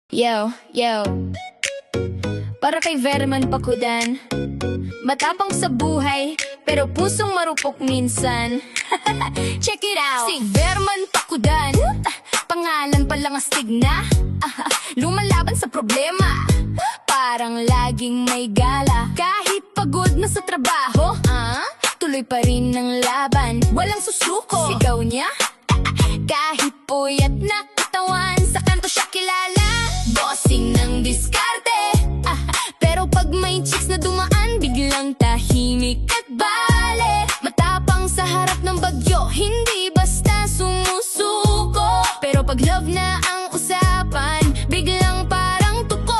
Yo, yo. Para kay Verman Pakudan. Matapang sa buhay, pero pusong marupok minsan. Check it out. Si Verman Pakudan, pangalan pa lang astig na. Lumalaban sa problema, parang laging may gala. Kahit pagod na sa trabaho, tuloy pa rin ang laban. Walang susuko, sigaw niya. Kahit puyat na katawan, sa kanto siya kilala. Bossing ng diskarte, pero pag may chicks na dumaan, biglang tahimik at bale. Matapang sa harap ng bagyo, hindi basta sumusuko. Pero pag love na ang usapan, biglang parang tuko.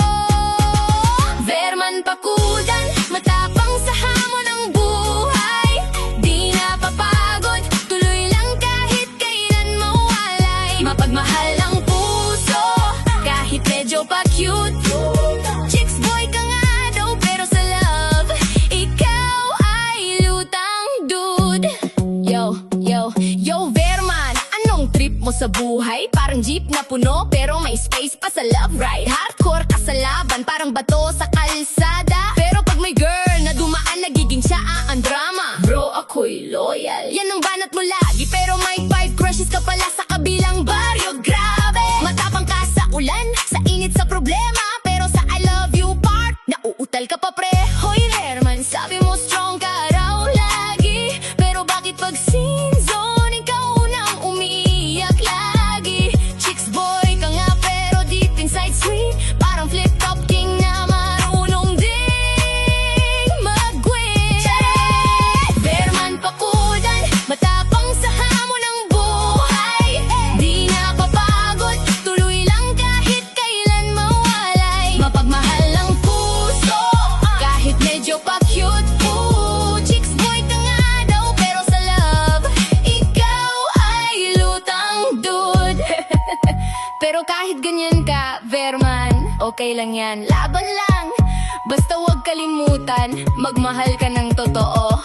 Verman Pakudan, matapang sa hamon ng buhay. Di napapagod, tuloy lang kahit kailan mawalay. Mapagmahal ang puso, kahit medyo pa-cute. Chicks boy ka nga daw, pero sa love, ikaw ay lutang dude. Yo, yo, yo Verman, anong trip mo sa buhay? Parang jeep na puno, pero may space pa sa love ride. Hardcore ka sa laban, parang bato sa kalsada. Pero pag may girl na dumaan, nagiging siya ang drama. Bro, ako'y loyal, yan ang banat mo lagi. Pero may 5 crushes ka pala sa kabilang baryo. Grabe, matapang ka sa ulan, sa init, sa problema. Pero sa I love you part, nauutal ka pa pre. Hoy Verman, sabi mo strong ka raw lagi, pero bakit pag scene zone, ikaw nang umiiyak lagi? Chicks boy ka nga, pero deep inside sweet, parang flip-top king na marunong ding mag-win. Verman Pakudan, matapang sa hamon ng buhay. Di napapagod, tuloy lang kahit kailan mawalay. Mapagmahal ang puso, kahit medyo pa-cute. Chicks boy ka nga daw, pero sa love, ikaw ay lutang dude. Pero kahit ganyan ka, Verman, okay lang yan, laban lang. Basta huwag kalimutan, magmahal ka ng totoo.